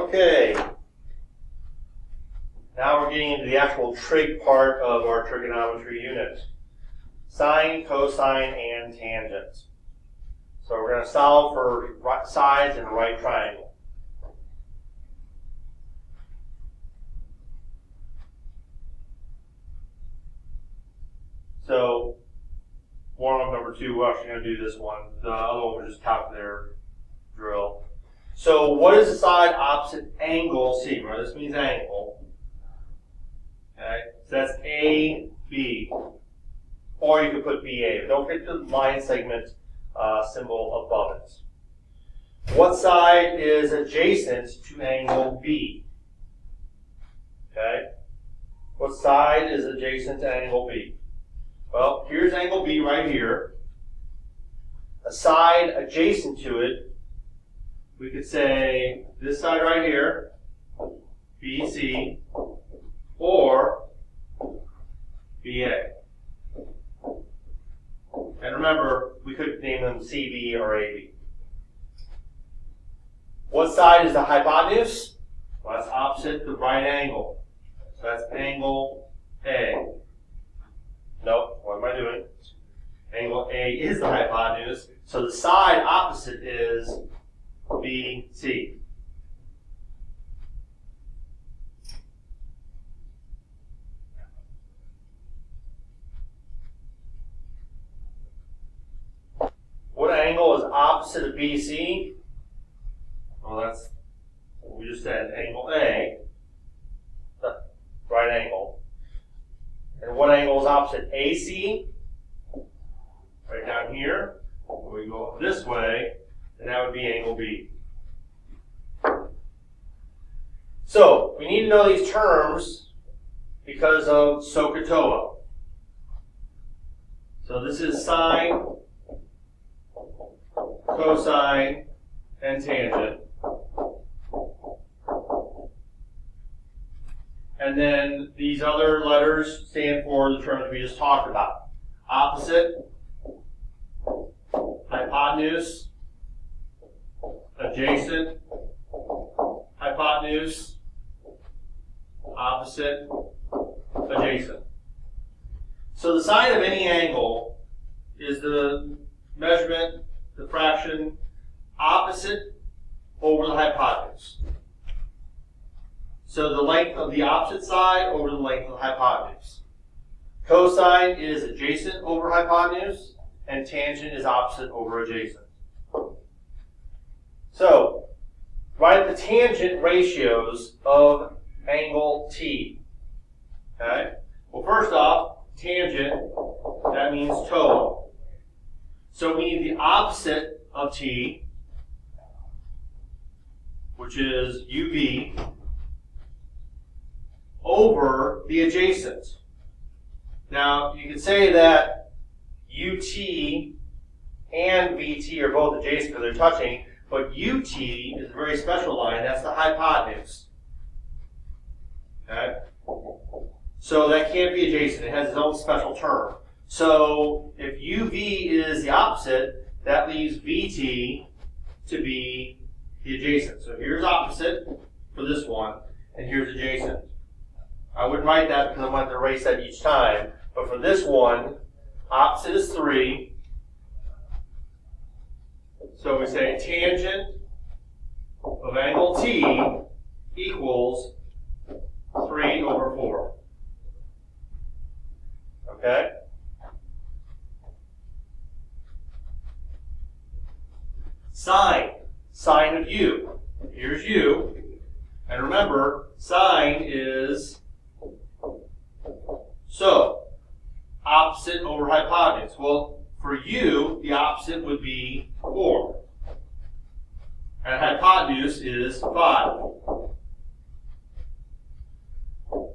Okay. Now we're getting into the actual trig part of our trigonometry unit. Sine, cosine, and tangent. So we're going to solve for sides in a right triangle. So, warm-up number 2, we're actually going to do this one. The other one was just calculator drill. So what is the side opposite angle C? Right, this means angle. Okay, so that's AB. Or you could put BA. But don't forget the line segment symbol above it. What side is adjacent to angle B? Okay? What side is adjacent to angle B? Well, here's angle B right here. A side adjacent to it, we could say this side right here, BC, or BA. And remember, we could name them CB or AB. What side is the hypotenuse? Well, that's opposite the right angle. So that's angle A. Nope, what am I doing? Angle A is the hypotenuse, so the side opposite is BC. What angle is opposite of BC? Well, that's what we just said, angle A, the right angle. And what angle is opposite AC? Right down here. When we go this way, then that would be angle B. So, we need to know these terms because of SOHCAHTOA. So this is sine, cosine, and tangent. And then these other letters stand for the terms we just talked about. Opposite, hypotenuse, adjacent, hypotenuse, opposite, adjacent. So the sine of any angle is the measurement, the fraction, opposite over the hypotenuse. So the length of the opposite side over the length of the hypotenuse. Cosine is adjacent over hypotenuse, and tangent is opposite over adjacent. So, write the tangent ratios of angle T. Okay? Well, first off, tangent, that means TOA. So we need the opposite of T, which is UV, over the adjacent. Now, you can say that UT and VT are both adjacent because they're touching, but UT is a very special line. That's the hypotenuse. Okay? So that can't be adjacent. It has its own special term. So if UV is the opposite, that leaves VT to be the adjacent. So here's opposite for this one, and here's adjacent. I wouldn't write that because I'm going to have to erase that each time. But for this one, opposite is 3. So we say tangent of angle T equals 3 over 4. Okay? Sine. Sine of U. Here's U. And remember, sine is so opposite over hypotenuse. Well, for U, the opposite would be 4. And hypotenuse is 5.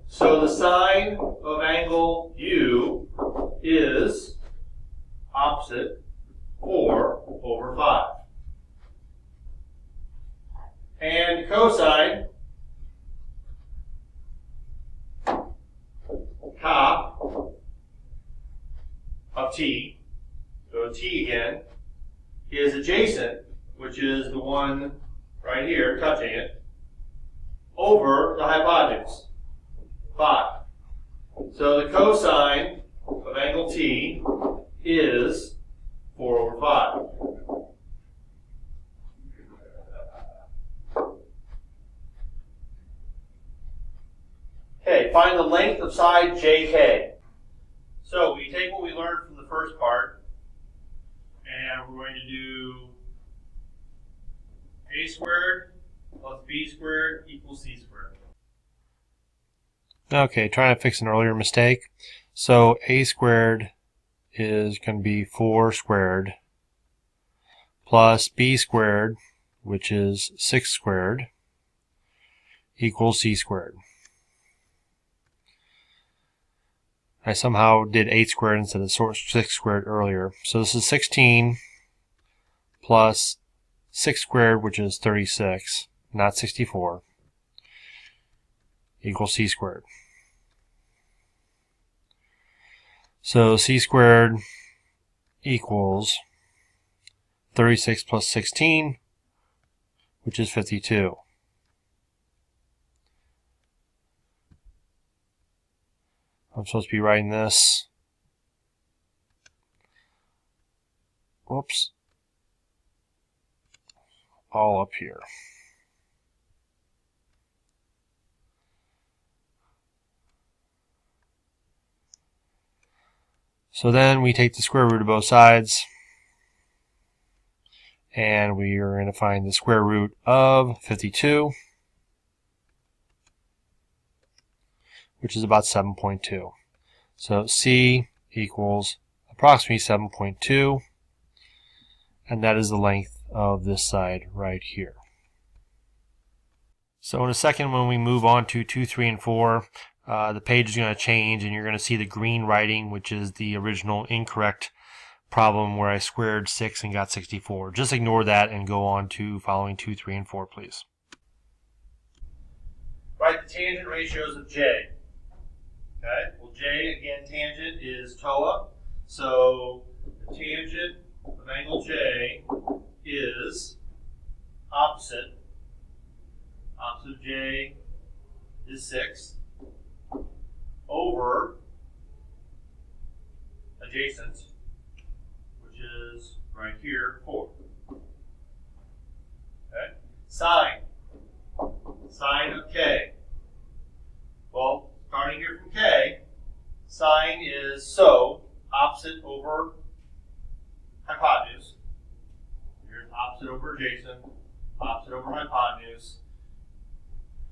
So the sine of angle U is opposite 4 over 5. And cosine, cop of T, so T again, is adjacent, which is the one right here touching it, over the hypotenuse, 5. So the cosine of angle T is 4 over 5. Okay, find the length of side JK. So we take what we learned from the first part, and we're going to do a squared plus b squared equals c squared. Okay, trying to fix an earlier mistake. So a squared is going to be 4 squared plus b squared, which is 6 squared, equals c squared. I somehow did 8 squared instead of 6 squared earlier. So this is 16 plus 6 squared, which is 36, not 64, equals c squared. So c squared equals 36 plus 16, which is 52. I'm supposed to be writing this. Whoops. All up here. So then we take the square root of both sides, and we are going to find the square root of 52, which is about 7.2. So C equals approximately 7.2, and that is the length of this side right here. So in a second, when we move on to 2, 3, and 4, the page is going to change, and you're going to see the green writing, which is the original incorrect problem where I squared 6 and got 64. Just ignore that and go on to following 2, 3, and 4, please. Write the tangent ratios of J. Okay, well J, again, tangent is TOA. So the tangent of angle J is opposite. Opposite of J is 6 over adjacent, which is right here, 4. Okay, sine. Sine of K. Well, starting here from K, sine is so opposite over hypotenuse. Here's opposite over adjacent, opposite over hypotenuse.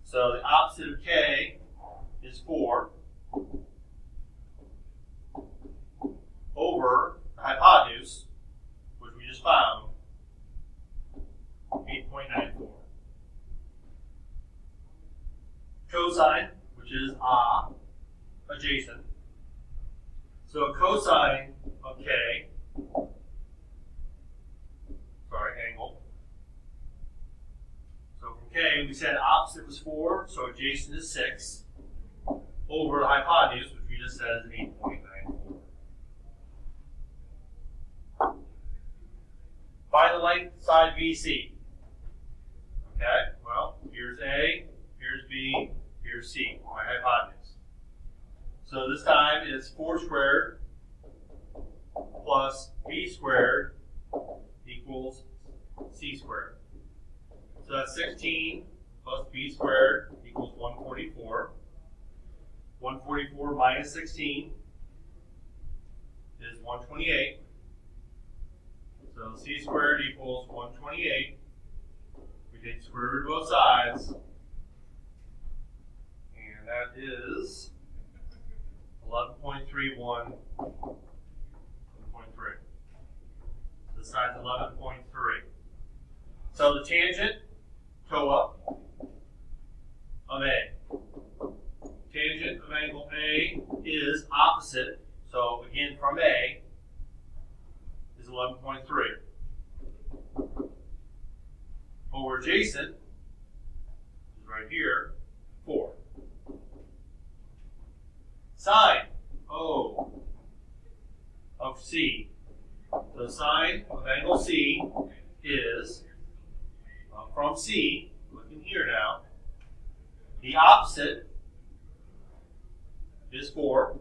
So the opposite of K is 4 over the hypotenuse, which we just found, 8.94. Cosine, which is adjacent. So a cosine of K, angle. So from K, we said opposite was 4, so adjacent is 6, over the hypotenuse, which we just said is 8.94. Find the length side BC. Okay, well, here's A, here's B, here's C, my hypotenuse. So this time it's 4 squared plus B squared equals C squared. So that's 16 plus B squared equals 144. 144 minus 16 is 128. So C squared equals 128. We take the square root of both sides, and that is 11.31. 11.3. This side's 11.3. So the tangent, TOA, of A. Tangent of angle A is opposite, so again from A, is 11.3. Over adjacent, is right here, 4. Sine, O, of C. So sine of angle C is, from C, looking here now, opposite is 4,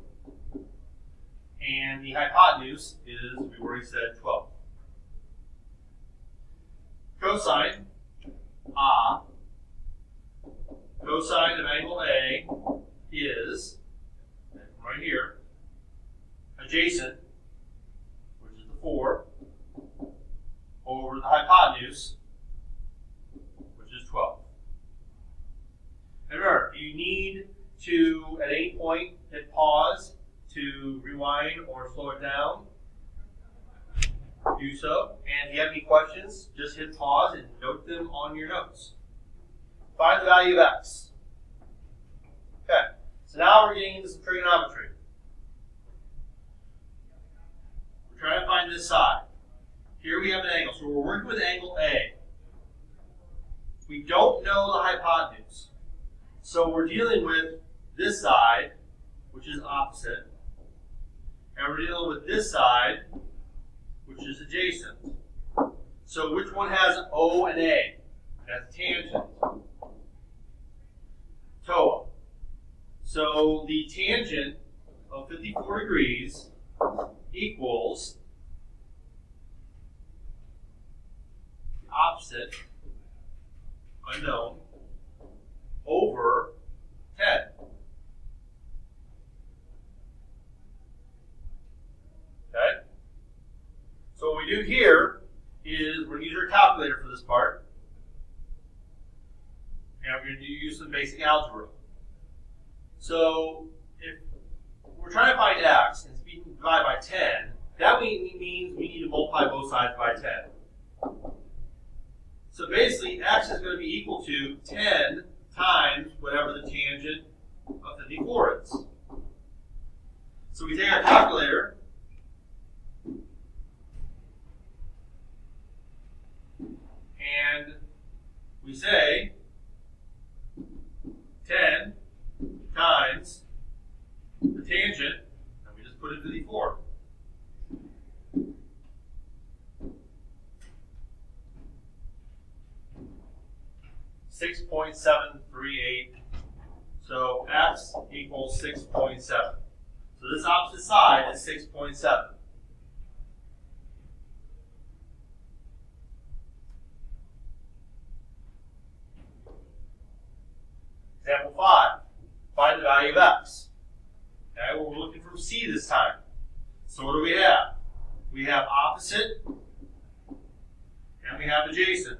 and the hypotenuse is, we've already said, 12. Cosine cosine of angle A is, right here, adjacent, which is the 4, over the hypotenuse, which is 12. And remember, you need to, at any point, hit pause to rewind or slow it down. Do so. And if you have any questions, just hit pause and note them on your notes. Find the value of x. Okay, so now we're getting into some trigonometry. We're trying to find this side. Here we have an angle, so we're working with angle A. We don't know the hypotenuse. So we're dealing with this side, which is opposite. And we're dealing with this side, which is adjacent. So which one has O and A? That's tangent. TOA. So the tangent of 54 degrees equals the opposite, unknown, over 10. Okay? So what we do here is we're going to use our calculator for this part. And we're going to use some basic algebra. So if we're trying to find x and we can divide by 10, that means we need to multiply both sides by 10. So basically, x is going to be equal to 10 times whatever the tangent of 54 is. So we take our calculator, and we say 10 times the tangent, and we just put in 54. .738. So x equals 6.7. So this opposite side is 6.7. Example 5. Find the value of x. Okay, well, we're looking from C this time. So what do we have? We have opposite, and we have adjacent.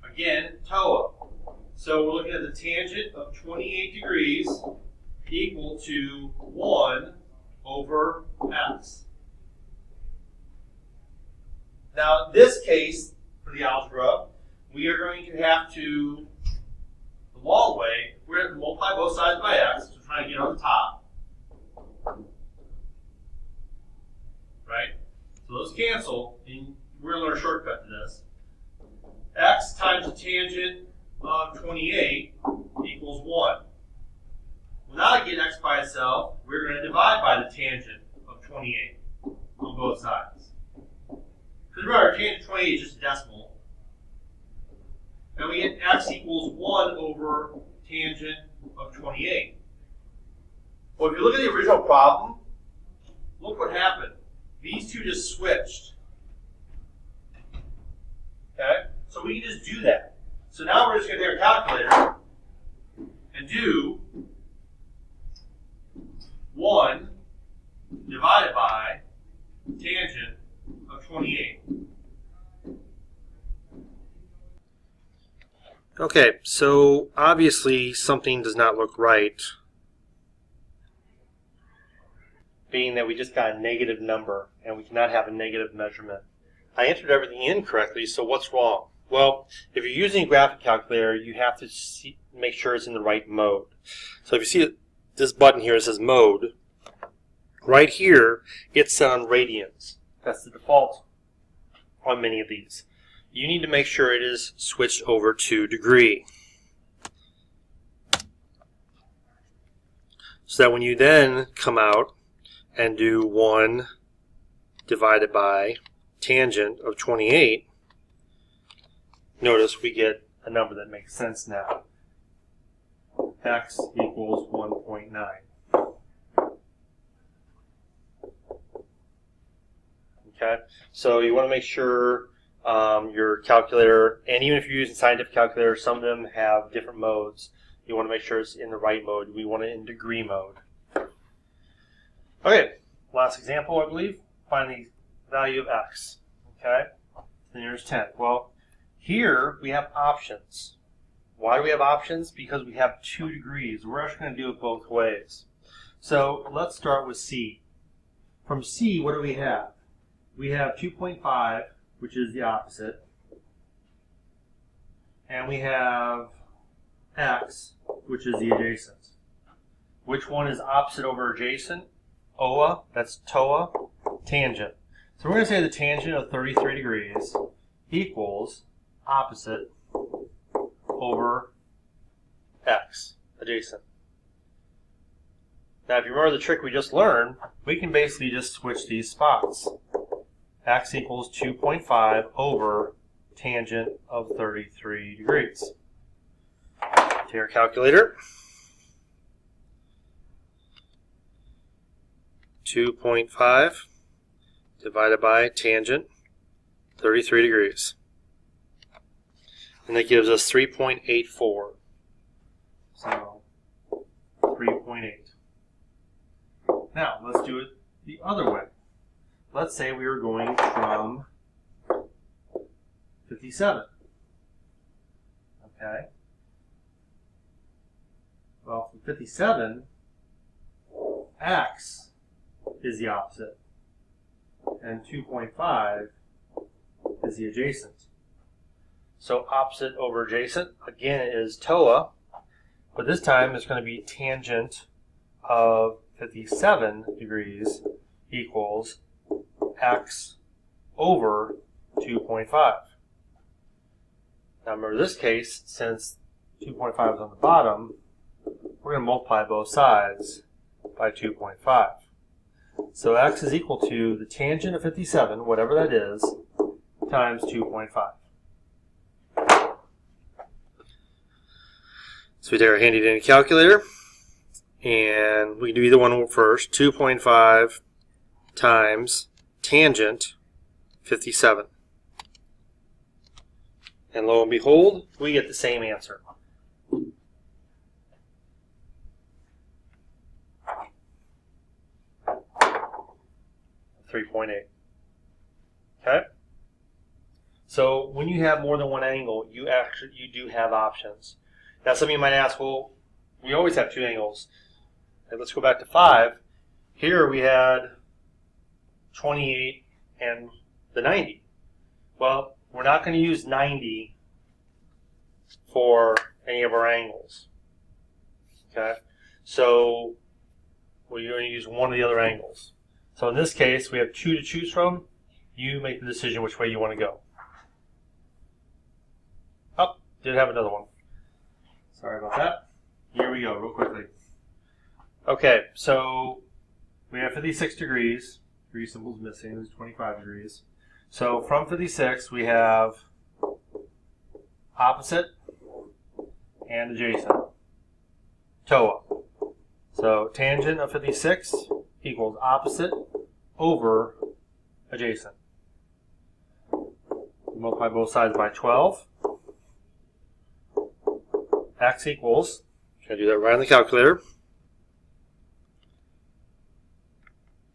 Again, TOA. So we're looking at the tangent of 28 degrees equal to 1 over x. Now, in this case, for the algebra, we are going to have to, the long way, we're going to multiply both sides by x, so trying to get on the top. Right? So those cancel, and we're going to learn a shortcut to this. X times the tangent of 28 equals 1. Well, now to get x by itself, we're going to divide by the tangent of 28 on both sides. Because remember, tangent of 28 is just a decimal. And we get x equals 1 over tangent of 28. Well, if you look at the original problem, look what happened. These two just switched. Okay? So we can just do that. So now we're just going to take our calculator and do 1 divided by tangent of 28. Okay, so obviously something does not look right, being that we just got a negative number and we cannot have a negative measurement. I entered everything in correctly, so what's wrong? Well, if you're using a graphic calculator, you have to make sure it's in the right mode. So if you see this button here, it says mode. Right here, it's set on radians. That's the default on many of these. You need to make sure it is switched over to degree. So that when you then come out and do 1 divided by tangent of 28, notice we get a number that makes sense now. x equals 1.9. Okay, so you want to make sure your calculator, and even if you're using scientific calculator, some of them have different modes. You want to make sure it's in the right mode. We want it in degree mode. Okay, last example, I believe. Find the value of x. Okay, the nearest tenth. Well, here we have options. Why do we have options? Because we have 2 degrees. We're actually going to do it both ways. So let's start with c. From c, what do we have? We have 2.5, which is the opposite. And we have x, which is the adjacent. Which one is opposite over adjacent? OA, that's TOA, tangent. So we're going to say the tangent of 33 degrees equals opposite over x, adjacent. Now if you remember the trick we just learned, we can basically just switch these spots. X equals 2.5 over tangent of 33 degrees. Take our calculator. 2.5 divided by tangent 33 degrees. And that gives us 3.84. So 3.8. Now let's do it the other way. Let's say we were going from 57. Okay. Well, from 57, x is the opposite, and 2.5 is the adjacent. So opposite over adjacent, again, is TOA, but this time it's going to be tangent of 57 degrees equals x over 2.5. Now remember this case, since 2.5 is on the bottom, we're going to multiply both sides by 2.5. So x is equal to the tangent of 57, whatever that is, times 2.5. So we take our handy dandy calculator, and we can do either one first. 2.5 times tangent 57. And lo and behold, we get the same answer. 3.8. Okay? So when you have more than one angle, you do have options. Now some of you might ask, well, we always have 2 angles. Okay, let's go back to 5. Here we had 28 and the 90. Well, we're not going to use 90 for any of our angles. Okay? So we're going to use one of the other angles. So in this case, we have 2 to choose from. You make the decision which way you want to go. Oh, did have another one. Sorry about that. Here we go, real quickly. Okay, so we have 56 degrees. 3 symbols missing. There's 25 degrees. So from 56, we have opposite and adjacent. TOA. So tangent of 56 equals opposite over adjacent. Multiply both sides by 12. X equals, I'm going to do that right on the calculator,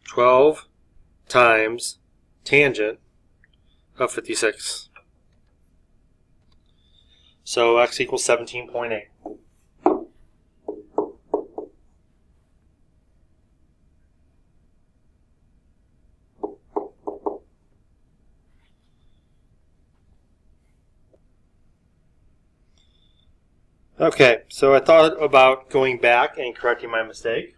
12 times tangent of 56. So x equals 17.8. Okay, so I thought about going back and correcting my mistake,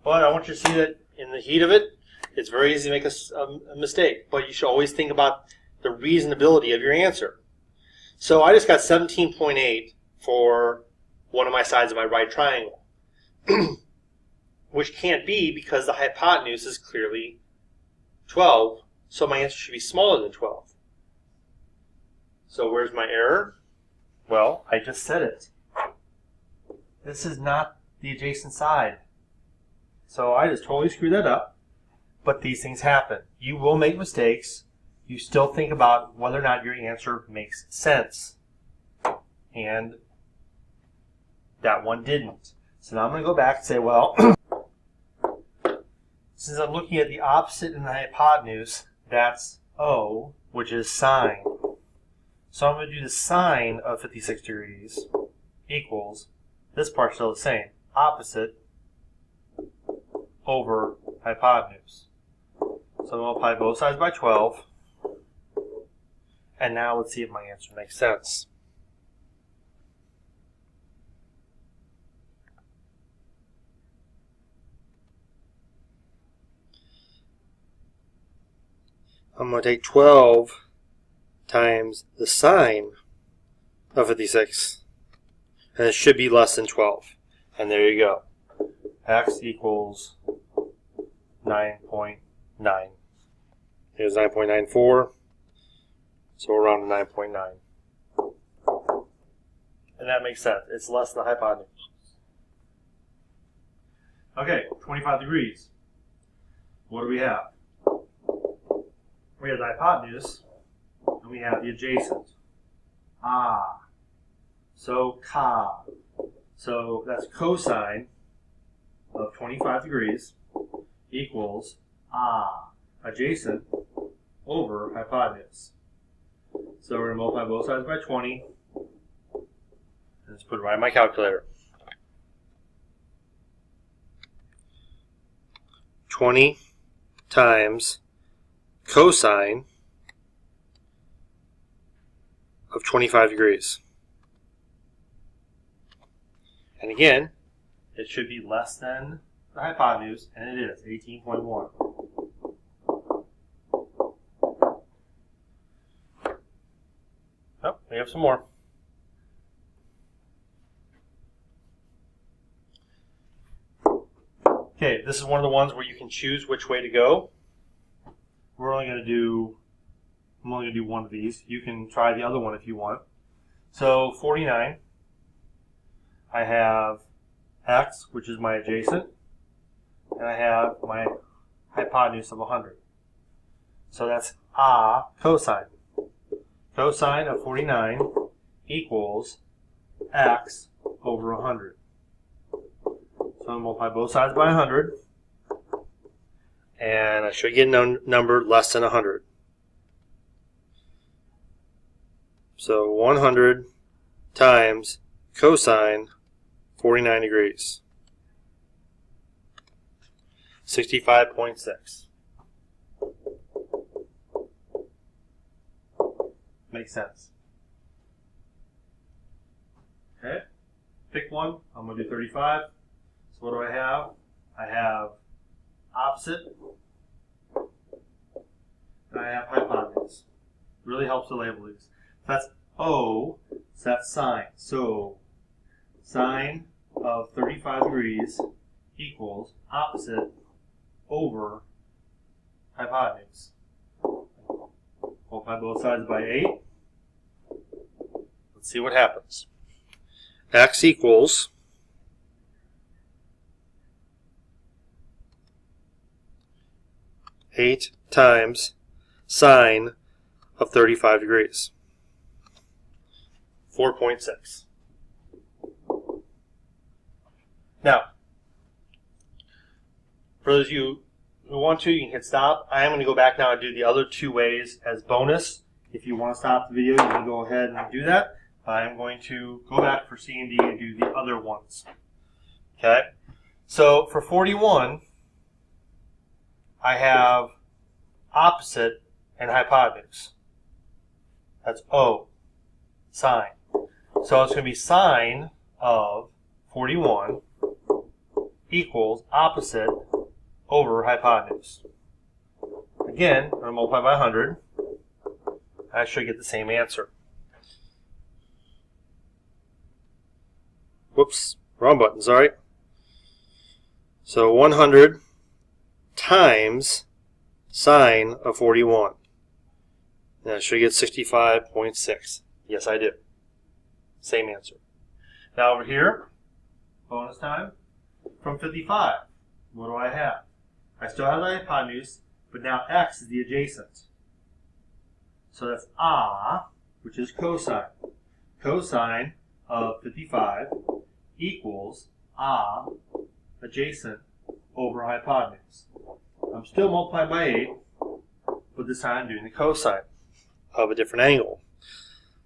but I want you to see that in the heat of it, it's very easy to make a mistake, but you should always think about the reasonability of your answer. So I just got 17.8 for one of my sides of my right triangle, which can't be because the hypotenuse is clearly 12, so my answer should be smaller than 12. So where's my error? Well, I just said it. this is not the adjacent side. So I just totally screwed that up. But these things happen. You will make mistakes. You still think about whether or not your answer makes sense. And that one didn't. So now I'm going to go back and say, well, since I'm looking at the opposite in the hypotenuse, that's O, which is sine. So I'm going to do the sine of 56 degrees equals, this part's still the same, opposite over hypotenuse. So I'm going to multiply both sides by 12. And now let's see if my answer makes sense. I'm going to take 12 times the sine of 56. And it should be less than 12. And there you go. X equals 9.9. Here's 9.94. So we're around 9.9. And that makes sense. It's less than the hypotenuse. Okay, 25 degrees. What do we have? We have the hypotenuse, and we have the adjacent. So ca. So that's cosine of 25 degrees equals adjacent over hypotenuse. So we're going to multiply both sides by 20. And let's put it right in my calculator. 20 times cosine of 25 degrees. And again, it should be less than the hypotenuse, and it is, 18.1. Oh, we have some more. Okay, this is one of the ones where you can choose which way to go. I'm only going to do one of these. You can try the other one if you want. So 49, I have x, which is my adjacent, and I have my hypotenuse of 100. So that's cosine. Cosine of 49 equals x over 100. So I'm going to multiply both sides by 100. And I should get a number less than 100. So 100 times cosine 49 degrees. 65.6. Makes sense. Okay, pick one. I'm going to do 35. So what do I have? I have opposite, and I have hypotenuse. Really helps to label these. That's O, so that's sine. So sine of 35 degrees equals opposite over hypotenuse. Multiply both sides by 8. Let's see what happens. X equals 8 times sine of 35 degrees. 4.6. Now, for those of you who want to, you can hit stop. I am going to go back now and do the other two ways as bonus. If you want to stop the video, you can go ahead and do that. I'm going to go back for C and D and do the other ones. Okay? So for 41, I have opposite and hypotenuse. That's O, sine. So it's going to be sine of 41 equals opposite over hypotenuse. Again, I'm going to multiply by 100. I should get the same answer. Whoops, wrong button, sorry. So 100 times sine of 41. And I should get 65.6. Yes, I do. Same answer. Now over here, bonus time, from 55. What do I have? I still have the hypotenuse, but now x is the adjacent. So that's which is cosine. Cosine of 55 equals adjacent over hypotenuse. I'm still multiplying by 8, but this time I'm doing the cosine of a different angle.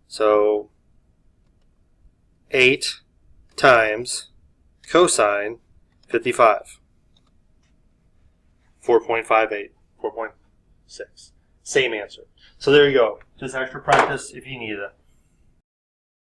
So 8 times cosine 55. 4.58, 4.6. Same answer. So there you go. Just extra practice if you need it.